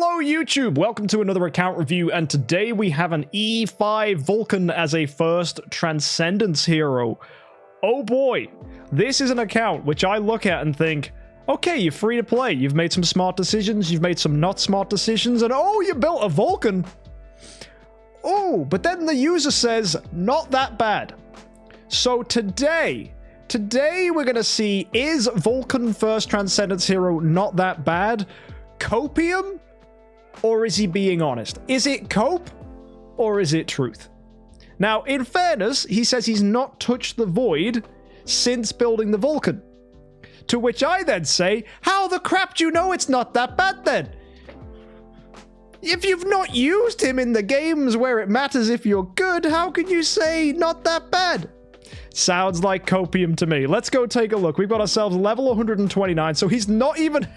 Hello YouTube, welcome to another account review, and today we have an E5 Vulcan as a first Transcendence hero. Oh boy, this is an account which I look at and think, okay, you're free to play, you've made some smart decisions, you've made some not smart decisions, and oh, you built a Vulcan. Oh, but then the user says, not that bad. So today we're gonna see, is Vulcan first Transcendence hero not that bad? Copium? Or is he being honest? Is it cope? Or is it truth? Now, in fairness, he says he's not touched the void since building the Vulcan. To which I then say, how the crap do you know it's not that bad then? If you've not used him in the games where it matters if you're good, how can you say not that bad? Sounds like copium to me. Let's go take a look. We've got ourselves level 129, so he's not even...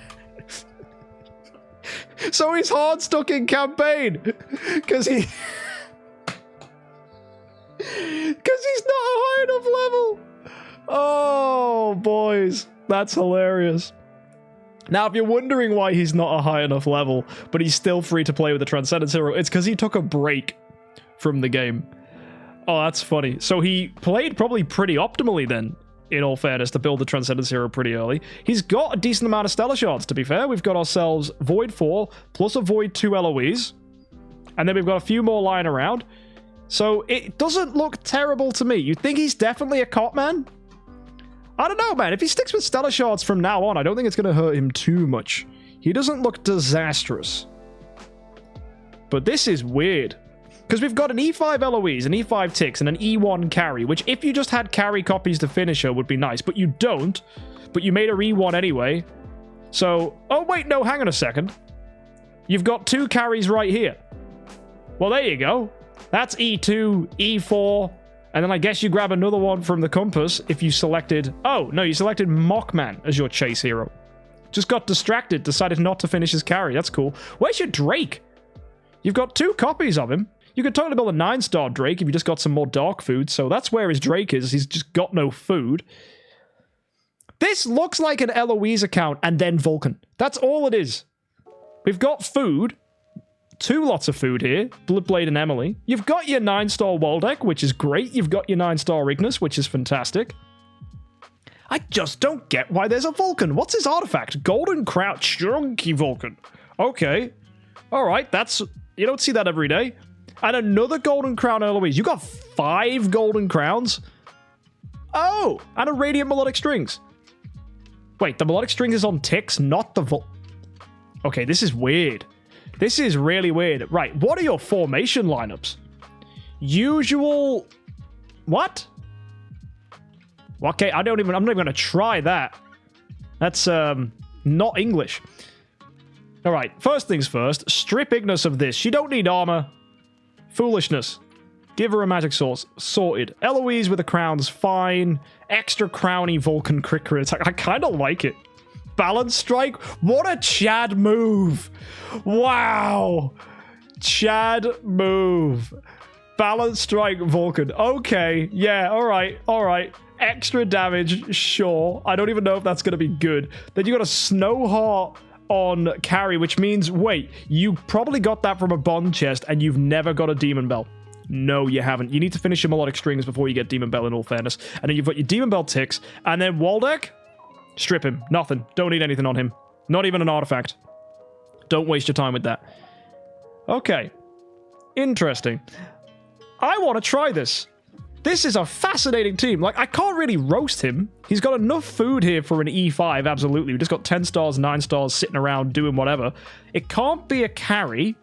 So he's hard stuck in campaign because he's not a high enough level. Oh, boys, that's hilarious. Now, if you're wondering why he's not a high enough level, but he's still free to play with the Transcendence hero, it's because he took a break from the game. Oh, that's funny. So he played probably pretty optimally then, in all fairness, to build the Transcendence hero pretty early. He's got a decent amount of Stellar Shards, to be fair. We've got ourselves Void 4, plus a Void 2 LOEs. And then we've got a few more lying around. So it doesn't look terrible to me. You think he's definitely a cop, man? I don't know, man. If he sticks with Stellar Shards from now on, I don't think it's going to hurt him too much. He doesn't look disastrous. But this is weird. Because we've got an E5 LOEs, an E5 ticks, and an E1 carry, which if you just had carry copies to finish her would be nice, but you don't. But you made her E1 anyway. So, oh wait, no, hang on a second. You've got two carries right here. Well, there you go. That's E2, E4, and then I guess you grab another one from the compass if you selected... Oh, no, you selected Mockman as your chase hero. Just got distracted, decided not to finish his carry. That's cool. Where's your Drake? You've got two copies of him. You could totally build a 9-star Drake if you just got some more dark food, so that's where his Drake is. He's just got no food. This looks like an Eloise account and then Vulcan. That's all it is. We've got food. 2 lots of food here. Bloodblade and Emily. You've got your 9-star Waldeck, which is great. You've got your 9-star Ignis, which is fantastic. I just don't get why there's a Vulcan. What's his artifact? Golden Crown. Chunky Vulcan. Okay. Alright, that's... You don't see that every day. And another Golden Crown Eloise. You got 5 Golden Crowns? Oh! And a Radiant Melodic Strings. Wait, the Melodic Strings is on ticks, not the Okay, this is weird. This is really weird. Right, what are your formation lineups? Usual... What? Okay, I'm not even going to try that. That's, not English. Alright, first things first. Strip Ignis of this. You don't need armor. Foolishness. Give her a magic source. Sorted. Eloise with the crowns. Fine. Extra crowny Vulcan crit attack. I kind of like it. Balance strike. What a Chad move. Wow. Chad move. Balance strike Vulcan. Okay. Yeah. All right. All right. Extra damage. Sure. I don't even know if that's going to be good. Then you got a Snow Heart on carry, which means, wait, you probably got that from a bond chest and you've never got a Demon Bell. No, you haven't. You need to finish your Melodic Strings before you get Demon Bell, in all fairness. And then you've got your Demon Bell ticks, and then Waldeck, strip him. Nothing. Don't need anything on him. Not even an artifact. Don't waste your time with that. Okay. Interesting. I want to try this. This is a fascinating team. Like, I can't really roast him. He's got enough food here for an E5, absolutely. We just got 10 stars, 9 stars sitting around doing whatever. It can't be a carry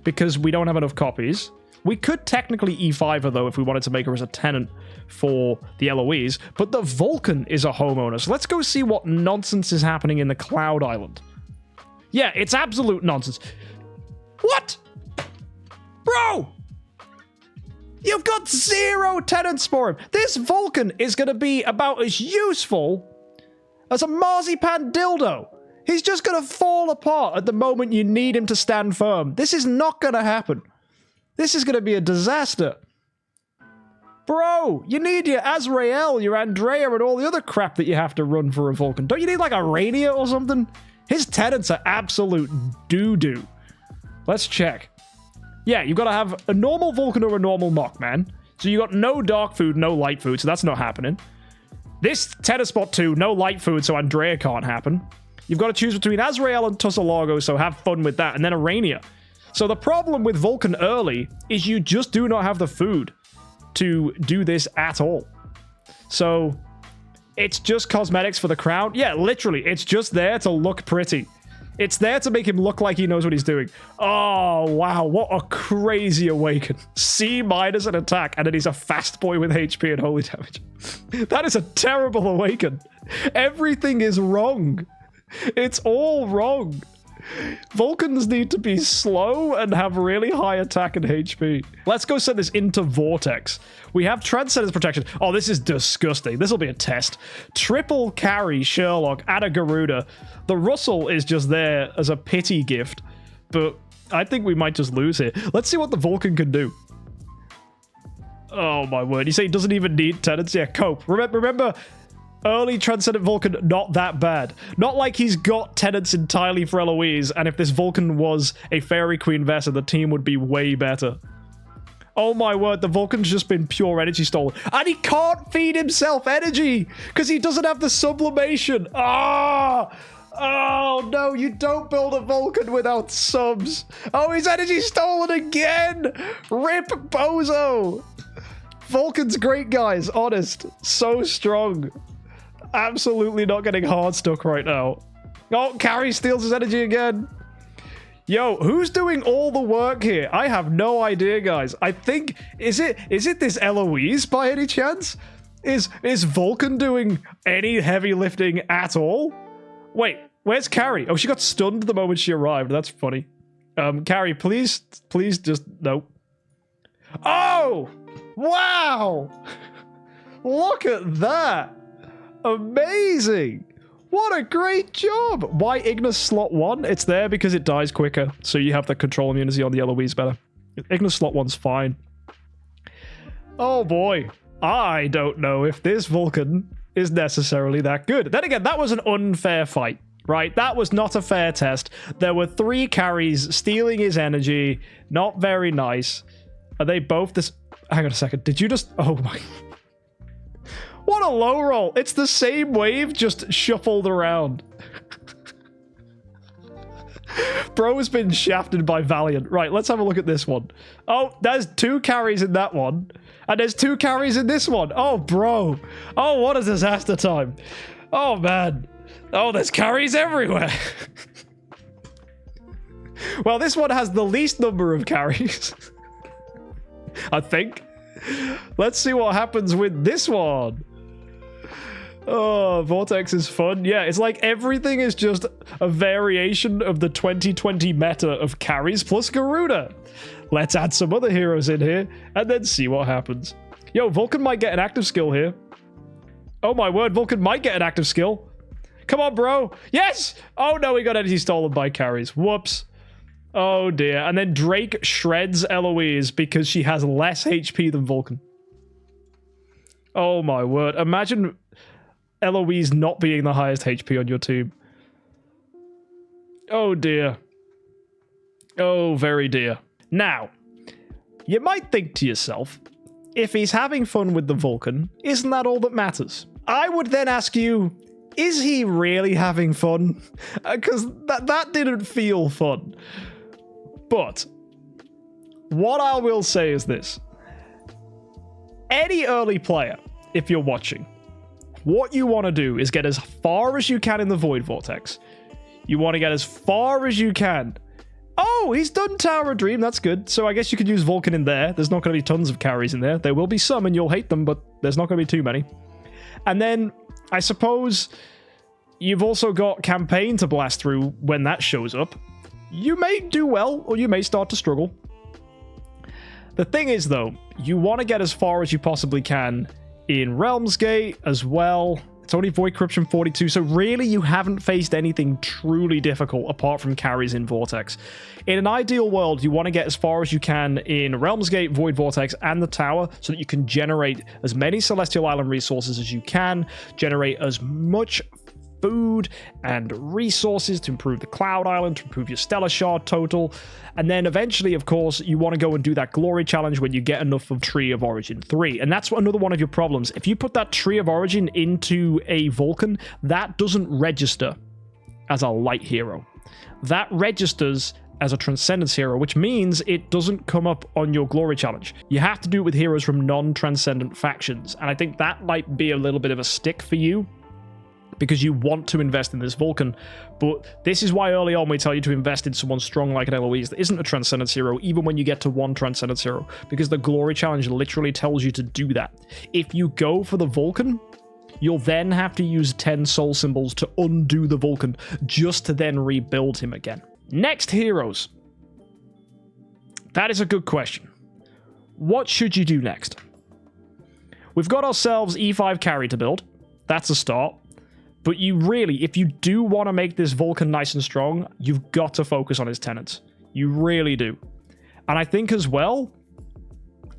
because we don't have enough copies. We could technically E5 her, though, if we wanted to make her as a tenant for the Eloise. But the Vulcan is a homeowner. So let's go see what nonsense is happening in the Cloud Island. Yeah, it's absolute nonsense. What? Bro! You've got 0 tenants for him. This Vulcan is going to be about as useful as a marzipan dildo. He's just going to fall apart at the moment you need him to stand firm. This is not going to happen. This is going to be a disaster. Bro, you need your Azrael, your Andrea, and all the other crap that you have to run for a Vulcan. Don't you need like a Rainier or something? His tenants are absolute doo-doo. Let's check. Yeah, you've got to have a normal Vulcan or a normal Mockman. So you got no dark food, no light food, so that's not happening. This tenant spot 2, no light food, so Andrea can't happen. You've got to choose between Azrael and Tussalago, so have fun with that, and then Arania. So the problem with Vulcan early is you just do not have the food to do this at all. So it's just cosmetics for the crown. Yeah, literally, it's just there to look pretty. It's there to make him look like he knows what he's doing. Oh, wow, what a crazy awaken. C- in attack, and then he's a fast boy with HP and holy damage. That is a terrible awaken. Everything is wrong. It's all wrong. Vulcans need to be slow and have really high attack and HP. Let's go set this into Vortex. We have Transcendence protection. Oh, this is disgusting. This will be a test. Triple carry Sherlock and a Garuda. The Russell is just there as a pity gift, but I think we might just lose here. Let's see what the Vulcan can do. Oh my word. You say he doesn't even need tenants? Yeah, cope. Remember early Transcendent Vulcan, not that bad. Not like he's got tenants entirely for Eloise, and if this Vulcan was a Fairy Queen Vessa, the team would be way better. Oh my word, the Vulcan's just been pure energy stolen. And he can't feed himself energy, because he doesn't have the sublimation. Ah! Oh no, you don't build a Vulcan without subs. Oh, his energy stolen again! Rip Bozo! Vulcan's great, guys, honest. So strong. Absolutely not getting hard stuck right now. Oh, Carrie steals his energy again. Yo, who's doing all the work here? I have no idea, guys. I think, is it this Eloise by any chance? Is Vulcan doing any heavy lifting at all? Wait, where's Carrie? Oh, she got stunned the moment she arrived. That's funny. Carrie, please just, no. Oh! Wow! Look at that! Amazing! What a great job! Why Ignis slot 1? It's there because it dies quicker, so you have the control immunity on the Eloise better. Ignis slot 1's fine. Oh boy. I don't know if this Vulcan is necessarily that good. Then again, that was an unfair fight, right? That was not a fair test. There were 3 carries stealing his energy. Not very nice. Are they both this... Hang on a second. Did you just... Oh my... What a low roll. It's the same wave, just shuffled around. Bro's been shafted by Valiant. Right, let's have a look at this one. Oh, there's 2 carries in that one. And there's 2 carries in this one. Oh, bro. Oh, what a disaster time. Oh, man. Oh, there's carries everywhere. Well, this one has the least number of carries. I think. Let's see what happens with this one. Oh, Vortex is fun. Yeah, it's like everything is just a variation of the 2020 meta of carries plus Garuda. Let's add some other heroes in here and then see what happens. Yo, Vulcan might get an active skill here. Oh my word, Vulcan might get an active skill. Come on, bro. Yes! Oh no, we got energy stolen by carries. Whoops. Oh dear. And then Drake shreds Eloise because she has less HP than Vulcan. Oh my word. Imagine Eloise not being the highest HP on your team. Oh dear. Oh, very dear. Now, you might think to yourself, if he's having fun with the Vulcan, isn't that all that matters? I would then ask you, is he really having fun? Because that didn't feel fun. But what I will say is this. Any early player, if you're watching, what you want to do is get as far as you can in the Void Vortex. You want to get as far as you can. Oh, he's done Tower of Dream. That's good. So I guess you could use Vulcan in there. There's not going to be tons of carries in there. There will be some and you'll hate them, but there's not going to be too many. And then I suppose you've also got Campaign to blast through when that shows up. You may do well, or you may start to struggle. The thing is, though, you want to get as far as you possibly can in Realms Gate as well. It's only Void Corruption 42, so really you haven't faced anything truly difficult apart from carries in Vortex. In an ideal world, you want to get as far as you can in Realms Gate, Void Vortex, and the Tower so that you can generate as many Celestial Island resources as you can, generate as much food and resources to improve the Cloud Island, to improve your Stellar Shard total. And then eventually, of course, you want to go and do that Glory Challenge when you get enough of Tree of Origin 3. And that's another one of your problems. If you put that Tree of Origin into a Vulcan, that doesn't register as a light hero. That registers as a Transcendence hero, which means it doesn't come up on your Glory Challenge. You have to do it with heroes from non-Transcendent factions, and I think that might be a little bit of a stick for you, because you want to invest in this Vulcan, but this is why early on we tell you to invest in someone strong like an Eloise that isn't a Transcendence hero, even when you get to one Transcendence hero, because the Glory Challenge literally tells you to do that. If you go for the Vulcan, you'll then have to use 10 soul symbols to undo the Vulcan, just to then rebuild him again. Next, heroes. That is a good question. What should you do next? We've got ourselves E5 carry to build. That's a start. But you really, if you do want to make this Vulcan nice and strong, you've got to focus on his tenants. You really do. And I think as well,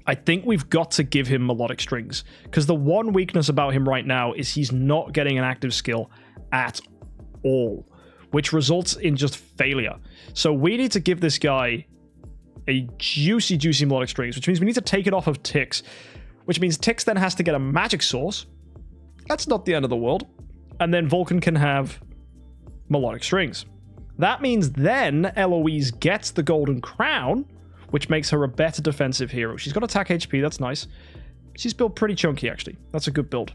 I think we've got to give him melodic strings. Because the one weakness about him right now is he's not getting an active skill at all, which results in just failure. So we need to give this guy a juicy, juicy melodic strings, which means we need to take it off of Tix, which means Tix then has to get a magic source. That's not the end of the world. And then Vulcan can have melodic strings. That means then Eloise gets the golden crown, which makes her a better defensive hero. She's got attack HP, that's nice. She's built pretty chunky, actually. That's a good build.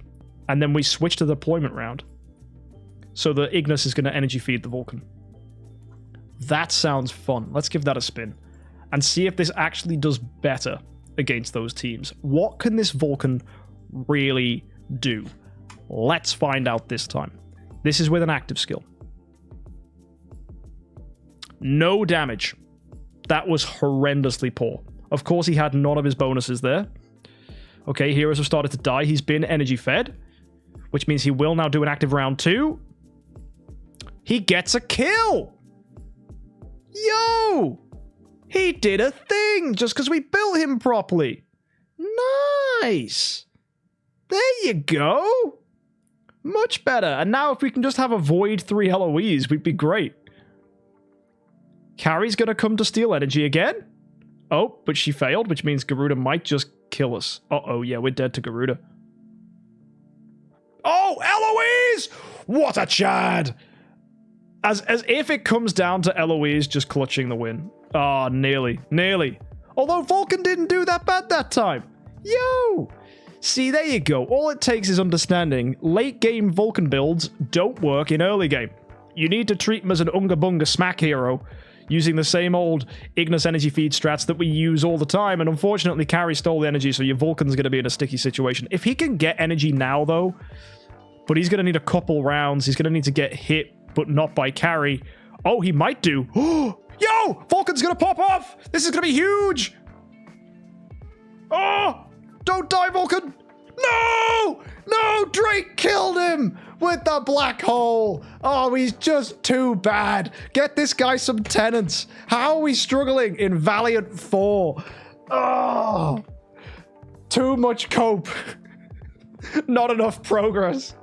And then we switch to the deployment round. So the Ignis is going to energy feed the Vulcan. That sounds fun. Let's give that a spin. And see if this actually does better against those teams. What can this Vulcan really do? Let's find out this time. This is with an active skill. No damage. That was horrendously poor. Of course, he had none of his bonuses there. Okay, heroes have started to die. He's been energy fed, which means he will now do an active round 2. He gets a kill. Yo! He did a thing just because we built him properly. Nice. There you go. Much better. And now if we can just have a Void 3 Eloise, we'd be great. Carrie's going to come to steal energy again. Oh, but she failed, which means Garuda might just kill us. Uh-oh, yeah, we're dead to Garuda. Oh, Eloise! What a Chad! As if it comes down to Eloise just clutching the win. Ah, nearly. Nearly. Although Vulcan didn't do that bad that time. Yo! See, there you go. All it takes is understanding. Late game Vulcan builds don't work in early game. You need to treat him as an Unga Bunga smack hero, using the same old Ignis energy feed strats that we use all the time, and unfortunately Carrie stole the energy, so your Vulcan's going to be in a sticky situation. If he can get energy now, though, but he's going to need a couple rounds, he's going to need to get hit, but not by Carrie. Oh, he might do. Yo! Vulcan's going to pop off! This is going to be huge! Oh! Don't die, Vulcan! No! No! Drake killed him with the black hole. Oh, he's just too bad. Get this guy some tenants. How are we struggling in Valiant 4? Oh! Too much cope. Not enough progress.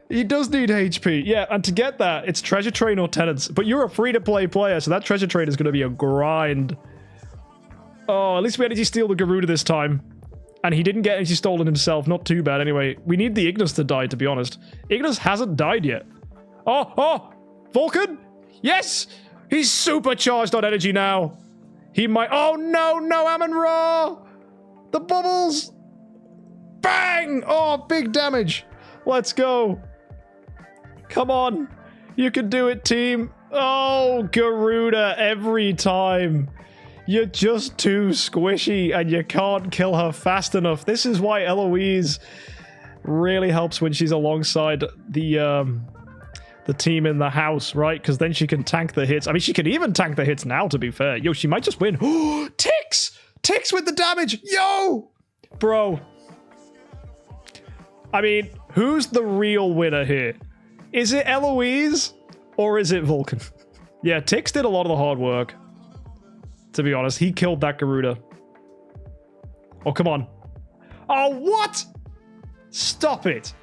He does need HP. Yeah, and to get that, it's Treasure Train or Tenants. But you're a free-to-play player, so that Treasure Train is going to be a grind. Oh, at least we energy steal the Garuda this time. And he didn't get energy stolen himself. Not too bad, anyway. We need the Ignis to die, to be honest. Ignis hasn't died yet. Oh! Vulcan? Yes! He's supercharged on energy now. He might... Oh, no, Amun-Ra! The bubbles! Bang! Oh, big damage. Let's go. Come on. You can do it, team. Oh, Garuda every time. You're just too squishy and you can't kill her fast enough. This is why Eloise really helps when she's alongside the team in the house, right? Because then she can tank the hits. I mean, she can even tank the hits now, to be fair. Yo, she might just win. Tix! Tix with the damage! Yo! Bro. I mean, who's the real winner here? Is it Eloise or is it Vulcan? Yeah, Tix did a lot of the hard work. To be honest, he killed that Garuda. Oh, come on. Oh, what? Stop it.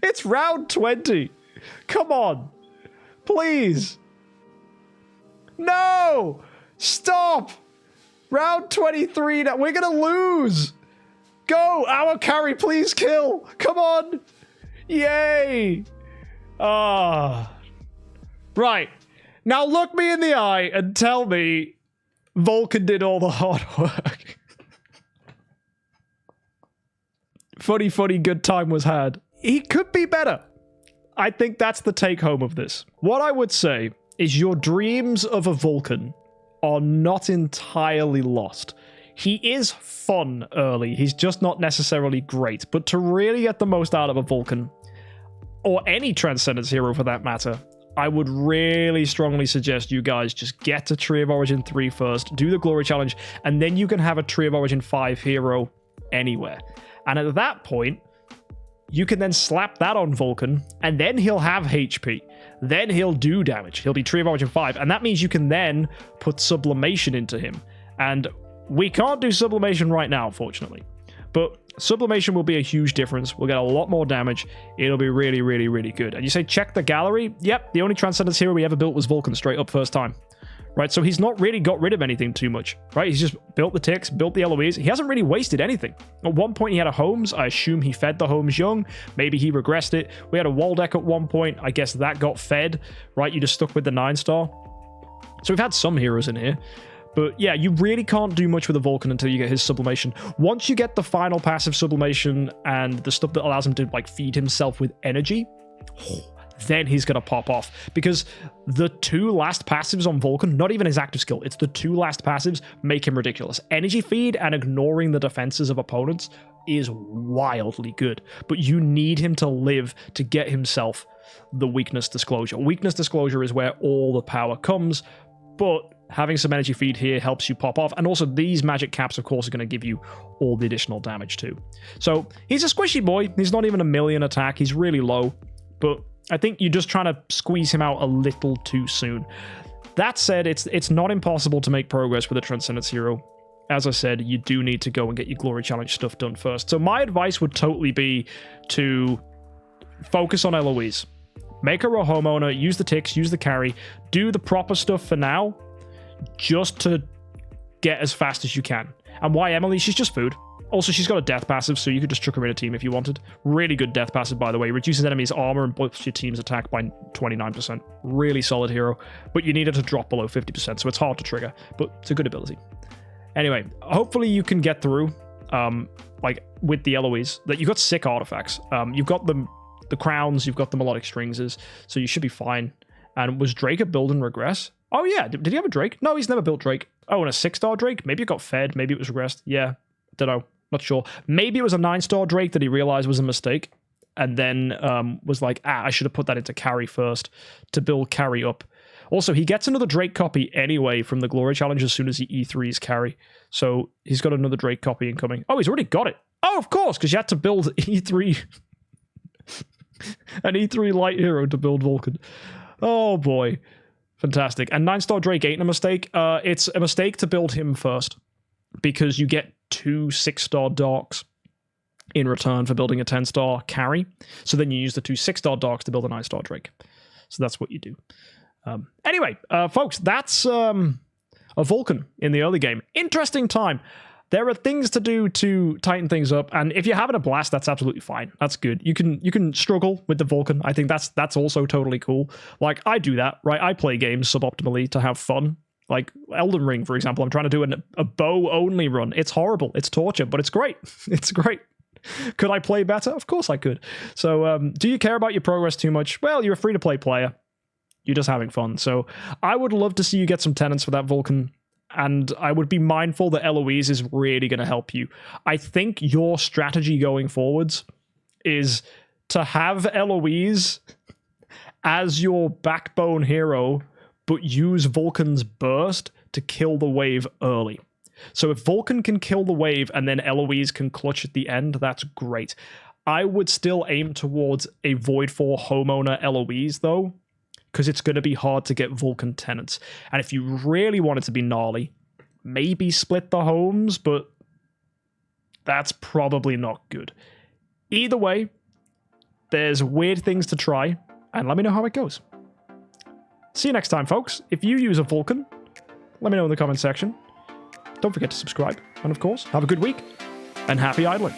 It's round 20. Come on. Please. No! Stop! Round 23. Now we're gonna lose. Go! Our carry, please kill. Come on. Yay. Ah. Right. Now look me in the eye and tell me Vulcan did all the hard work. Funny, good time was had. He could be better. I think that's the take home of this. What I would say is your dreams of a Vulcan are not entirely lost. He is fun early. He's just not necessarily great. But to really get the most out of a Vulcan, or any Transcendence hero for that matter, I would really strongly suggest you guys just get to Tree of Origin 3 first, do the Glory Challenge, and then you can have a Tree of Origin 5 hero anywhere. And at that point, you can then slap that on Vulcan, and then he'll have HP. Then he'll do damage. He'll be Tree of Origin 5, and that means you can then put Sublimation into him. And we can't do Sublimation right now, unfortunately. But Sublimation will be a huge difference. We'll get a lot more damage. It'll be really, really good. And you say, check the gallery? Yep, the only Transcendence hero we ever built was Vulcan, straight up first time. Right, so he's not really got rid of anything too much, right? He's just built the ticks, built the LOEs. He hasn't really wasted anything. At one point, he had a Homes. I assume he fed the Homes young. Maybe he regressed it. We had a wall deck at one point. I guess that got fed, right? You just stuck with the 9-star. So we've had some heroes in here. But yeah, you really can't do much with a Vulcan until you get his Sublimation. Once you get the final passive Sublimation and the stuff that allows him to like feed himself with energy, then he's going to pop off. Because the 2 last passives on Vulcan, not even his active skill, it's the 2 last passives make him ridiculous. Energy feed and ignoring the defenses of opponents is wildly good. But you need him to live to get himself the Weakness Disclosure. Weakness Disclosure is where all the power comes, but having some energy feed here helps you pop off. And also these magic caps, of course, are going to give you all the additional damage too. So he's a squishy boy. He's not even a million attack. He's really low. But I think you're just trying to squeeze him out a little too soon. That said, it's not impossible to make progress with a Transcendence hero. As I said, you do need to go and get your Glory Challenge stuff done first. So my advice would totally be to focus on LOEs. Make her a homeowner, use the ticks, use the carry, do the proper stuff for now, just to get as fast as you can. And why Emily? She's just food. Also, she's got a death passive, so you could just chuck her in a team if you wanted. Really good death passive, by the way. Reduces enemies' armor and buffs your team's attack by 29%. Really solid hero. But you need her to drop below 50%, so it's hard to trigger. But it's a good ability. Anyway, hopefully you can get through, like, with the LOEs. That you've got sick artifacts. You've got the crowns, you've got the melodic strings, so you should be fine. And was Drake a build and regress? Oh yeah, did he have a Drake? No, he's never built Drake. Oh, and a 6-star Drake? Maybe it got fed, maybe it was regressed. Yeah, don't know, not sure. Maybe it was a 9-star Drake that he realized was a mistake, and then was like, I should have put that into carry first to build carry up. Also, he gets another Drake copy anyway from the Glory Challenge as soon as he E3s carry. So he's got another Drake copy incoming. Oh, he's already got it. Oh, of course, because you had to build E3... an E3 light hero to build Vulcan. Oh boy. Fantastic. And 9-star Drake ain't a mistake. It's a mistake to build him first, because you get 2 6-star Darks in return for building a 10-star carry. So then you use the 2 6-star Darks to build a 9-star Drake. So that's what you do. Anyway, folks, that's a Vulcan in the early game. Interesting time. There are things to do to tighten things up, and if you're having a blast, that's absolutely fine. That's good. You can struggle with the Vulcan. I think that's also totally cool. Like, I do that, right? I play games suboptimally to have fun. Like Elden Ring, for example. I'm trying to do a bow-only run. It's horrible. It's torture, but it's great. It's great. Could I play better? Of course I could. So, do you care about your progress too much? Well, you're a free-to-play player. You're just having fun. So, I would love to see you get some tenants for that Vulcan. And I would be mindful that LOEs is really going to help you. I think your strategy going forwards is to have LOEs as your backbone hero, but use Vulcan's burst to kill the wave early. So if Vulcan can kill the wave and then LOEs can clutch at the end, that's great. I would still aim towards a Void 4 homeowner LOEs though, because it's going to be hard to get Vulcan tenants. And if you really want it to be gnarly, maybe split the homes, but that's probably not good. Either way, There's weird things to try, and let me know how it goes. See you next time, folks. If you use a Vulcan, let me know in the comment section. Don't forget to subscribe. And of course, have a good week, and happy idling.